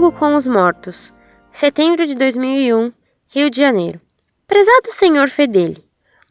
Diálogo com os Mortos, setembro de 2001, Rio de Janeiro. Prezado Senhor Fedeli,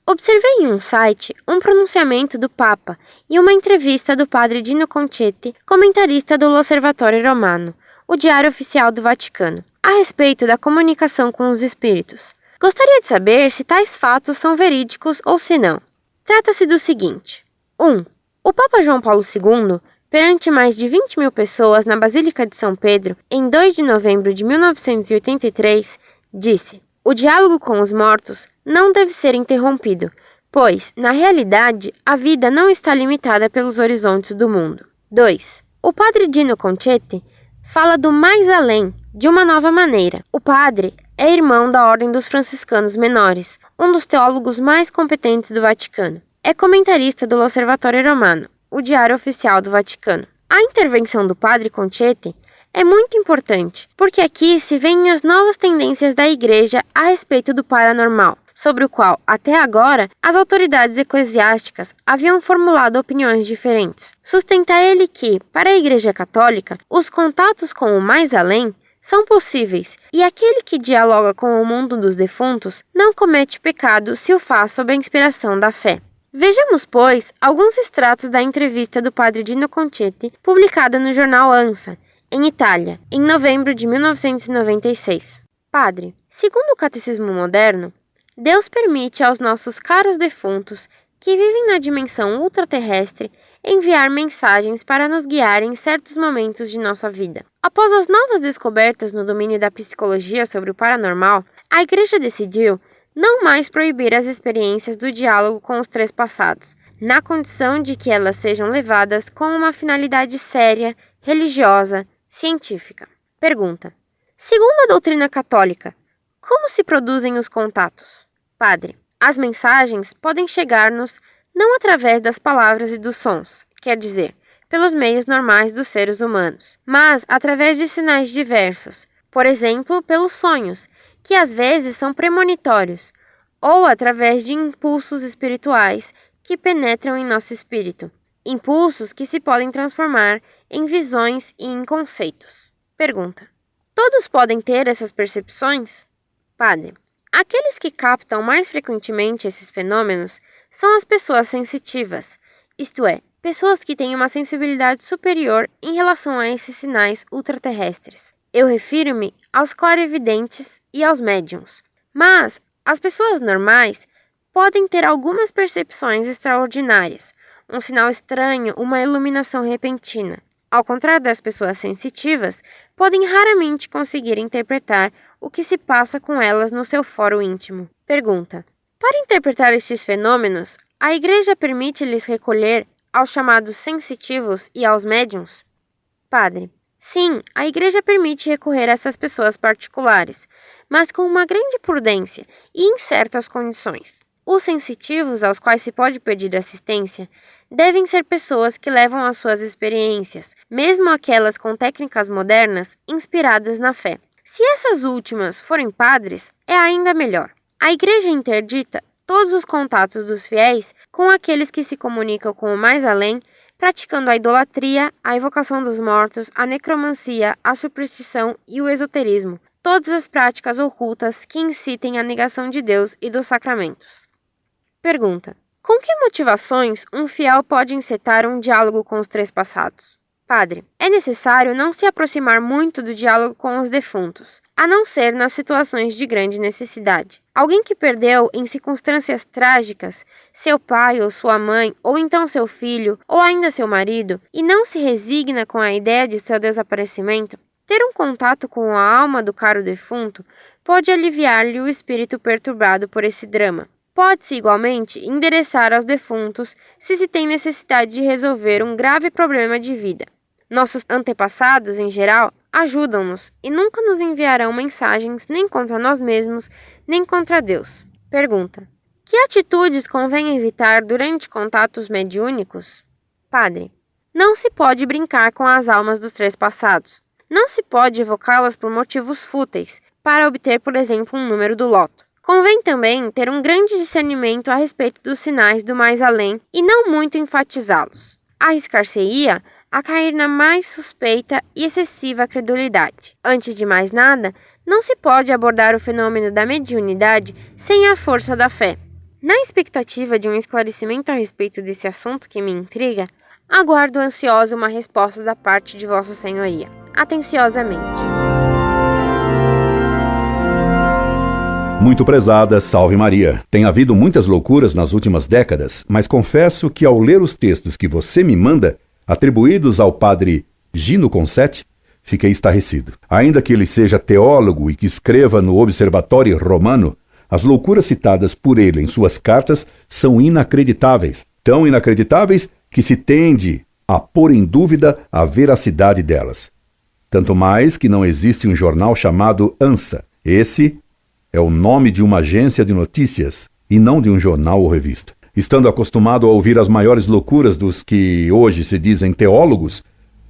observei em um site um pronunciamento do Papa e uma entrevista do padre Dino Concetti, comentarista do L'Osservatore Romano, o diário oficial do Vaticano, a respeito da comunicação com os espíritos. Gostaria de saber se tais fatos são verídicos ou se não. Trata-se do seguinte: 1. O Papa João Paulo II, perante mais de 20 mil pessoas na Basílica de São Pedro, em 2 de novembro de 1983, disse: o diálogo com os mortos não deve ser interrompido, pois, na realidade, a vida não está limitada pelos horizontes do mundo. 2. O padre Dino Concetti fala do mais além, de uma nova maneira. O padre é irmão da Ordem dos Franciscanos Menores, um dos teólogos mais competentes do Vaticano. É comentarista do L'Osservatore Romano, o diário oficial do Vaticano. A intervenção do padre Concetti é muito importante, porque aqui se veem as novas tendências da Igreja a respeito do paranormal, sobre o qual, até agora, as autoridades eclesiásticas haviam formulado opiniões diferentes. Sustenta ele que, para a Igreja Católica, os contatos com o mais além são possíveis, e aquele que dialoga com o mundo dos defuntos não comete pecado se o faz sob a inspiração da fé. Vejamos, pois, alguns extratos da entrevista do padre Dino Concetti, publicada no jornal ANSA, em Itália, em novembro de 1996. Padre, segundo o Catecismo Moderno, Deus permite aos nossos caros defuntos, que vivem na dimensão ultraterrestre, enviar mensagens para nos guiar em certos momentos de nossa vida. Após as novas descobertas no domínio da psicologia sobre o paranormal, a Igreja decidiu não mais proibir as experiências do diálogo com os três passados, na condição de que elas sejam levadas com uma finalidade séria, religiosa, científica. Pergunta: segundo a doutrina católica, como se produzem os contatos? Padre: as mensagens podem chegar-nos não através das palavras e dos sons, quer dizer, pelos meios normais dos seres humanos, mas através de sinais diversos, por exemplo, pelos sonhos, que às vezes são premonitórios, ou através de impulsos espirituais que penetram em nosso espírito, impulsos que se podem transformar em visões e em conceitos. Pergunta: todos podem ter essas percepções? Padre: aqueles que captam mais frequentemente esses fenômenos são as pessoas sensitivas, isto é, pessoas que têm uma sensibilidade superior em relação a esses sinais ultraterrestres. Eu refiro-me aos clarividentes e aos médiums. Mas as pessoas normais podem ter algumas percepções extraordinárias, um sinal estranho, uma iluminação repentina. Ao contrário das pessoas sensitivas, podem raramente conseguir interpretar o que se passa com elas no seu foro íntimo. Pergunta: para interpretar estes fenômenos, a Igreja permite-lhes recolher aos chamados sensitivos e aos médiums? Padre: sim, a Igreja permite recorrer a essas pessoas particulares, mas com uma grande prudência e em certas condições. Os sensitivos aos quais se pode pedir assistência devem ser pessoas que levam as suas experiências, mesmo aquelas com técnicas modernas, inspiradas na fé. Se essas últimas forem padres, é ainda melhor. A Igreja interdita todos os contatos dos fiéis com aqueles que se comunicam com o mais além, praticando a idolatria, a invocação dos mortos, a necromancia, a superstição e o esoterismo, todas as práticas ocultas que incitem à negação de Deus e dos sacramentos. Pergunta: com que motivações um fiel pode encetar um diálogo com os três passados? Padre: é necessário não se aproximar muito do diálogo com os defuntos, a não ser nas situações de grande necessidade. Alguém que perdeu em circunstâncias trágicas seu pai ou sua mãe, ou então seu filho, ou ainda seu marido, e não se resigna com a ideia de seu desaparecimento, ter um contato com a alma do caro defunto pode aliviar-lhe o espírito perturbado por esse drama. Pode-se, igualmente, endereçar aos defuntos se se tem necessidade de resolver um grave problema de vida. Nossos antepassados, em geral, ajudam-nos e nunca nos enviarão mensagens nem contra nós mesmos, nem contra Deus. Pergunta: que atitudes convém evitar durante contatos mediúnicos? Padre: não se pode brincar com as almas dos três passados. Não se pode evocá-las por motivos fúteis, para obter, por exemplo, um número do loto. Convém também ter um grande discernimento a respeito dos sinais do mais além e não muito enfatizá-los. arriscar-se-ia a cair na mais suspeita e excessiva credulidade. Antes de mais nada, não se pode abordar o fenômeno da mediunidade sem a força da fé. Na expectativa de um esclarecimento a respeito desse assunto que me intriga, aguardo ansiosa uma resposta da parte de Vossa Senhoria. Atenciosamente. Muito prezada, salve Maria. Tem havido muitas loucuras nas últimas décadas, mas confesso que ao ler os textos que você me manda, atribuídos ao padre Gino Concetti, fiquei estarrecido. Ainda que ele seja teólogo e que escreva no Observatório Romano, as loucuras citadas por ele em suas cartas são inacreditáveis. Tão inacreditáveis que se tende a pôr em dúvida a veracidade delas. Tanto mais que não existe um jornal chamado ANSA. Esse é o nome de uma agência de notícias e não de um jornal ou revista. Estando acostumado a ouvir as maiores loucuras dos que hoje se dizem teólogos,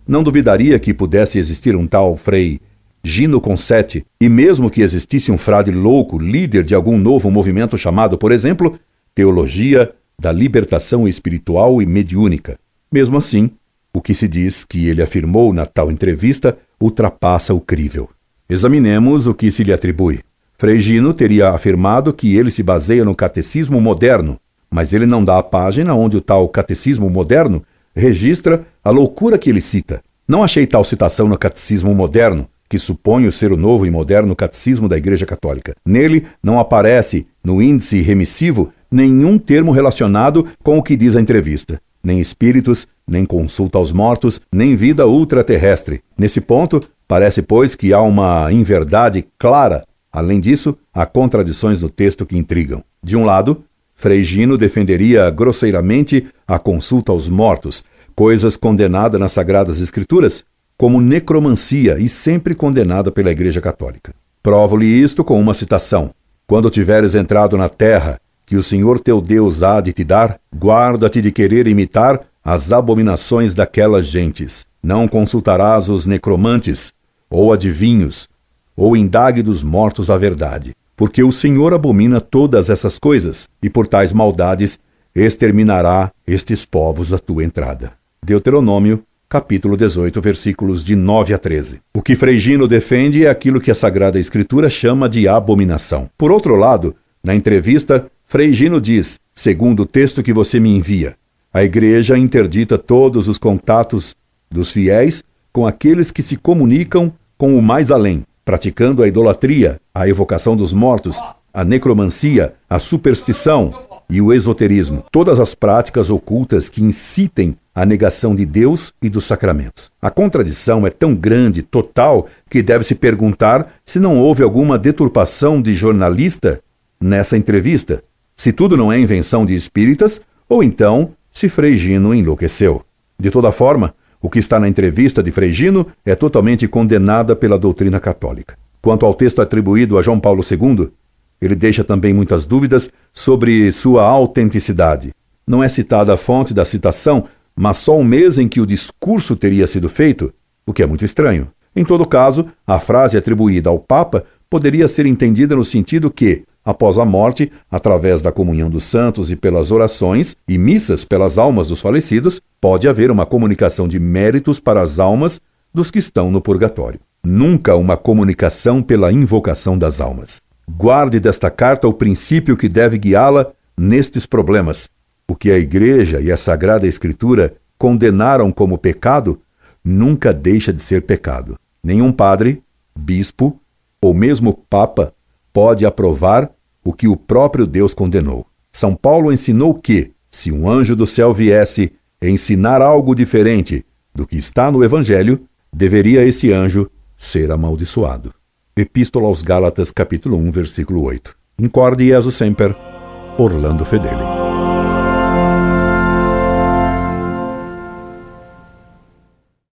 não duvidaria que pudesse existir um tal Frei Gino Concetti, e mesmo que existisse um frade louco, líder de algum novo movimento chamado, por exemplo, Teologia da Libertação Espiritual e Mediúnica. Mesmo assim, o que se diz que ele afirmou na tal entrevista ultrapassa o crível. Examinemos o que se lhe atribui. Frei Gino teria afirmado que ele se baseia no catecismo moderno, mas ele não dá a página onde o tal catecismo moderno registra a loucura que ele cita. Não achei tal citação no catecismo moderno, que suponho ser o novo e moderno catecismo da Igreja Católica. Nele não aparece, no índice remissivo, nenhum termo relacionado com o que diz a entrevista. Nem espíritos, nem consulta aos mortos, nem vida ultraterrestre. Nesse ponto, parece, pois, que há uma inverdade clara. Além disso, há contradições no texto que intrigam. De um lado, Frei Gino defenderia grosseiramente a consulta aos mortos, coisas condenadas nas Sagradas Escrituras, como necromancia e sempre condenada pela Igreja Católica. Provo-lhe isto com uma citação. Quando tiveres entrado na terra, que o Senhor teu Deus há de te dar, guarda-te de querer imitar as abominações daquelas gentes. Não consultarás os necromantes, ou adivinhos, ou indague dos mortos a verdade, porque o Senhor abomina todas essas coisas, e por tais maldades exterminará estes povos à tua entrada. Deuteronômio, capítulo 18, versículos de 9 a 13. O que Frei Gino defende é aquilo que a Sagrada Escritura chama de abominação. Por outro lado, na entrevista, Frei Gino diz, segundo o texto que você me envia, a Igreja interdita todos os contatos dos fiéis com aqueles que se comunicam com o mais além, praticando a idolatria, a evocação dos mortos, a necromancia, a superstição e o esoterismo, todas as práticas ocultas que incitem a negação de Deus e dos sacramentos. A contradição é tão grande, total, que deve-se perguntar se não houve alguma deturpação de jornalista nessa entrevista, se tudo não é invenção de espíritas, ou então se Frei Gino enlouqueceu. De toda forma, o que está na entrevista de Frei Gino é totalmente condenada pela doutrina católica. Quanto ao texto atribuído a João Paulo II, ele deixa também muitas dúvidas sobre sua autenticidade. Não é citada a fonte da citação, mas só o mês em que o discurso teria sido feito, o que é muito estranho. Em todo caso, a frase atribuída ao Papa poderia ser entendida no sentido que, após a morte, através da comunhão dos santos e pelas orações e missas pelas almas dos falecidos, pode haver uma comunicação de méritos para as almas dos que estão no purgatório. Nunca uma comunicação pela invocação das almas. Guarde desta carta o princípio que deve guiá-la nestes problemas. O que a Igreja e a Sagrada Escritura condenaram como pecado, nunca deixa de ser pecado. Nenhum padre, bispo ou mesmo papa pode aprovar o que o próprio Deus condenou. São Paulo ensinou que, se um anjo do céu viesse ensinar algo diferente do que está no Evangelho, deveria esse anjo ser amaldiçoado. Epístola aos Gálatas, capítulo 1, versículo 8. Incorde Jesus Semper, Orlando Fedeli.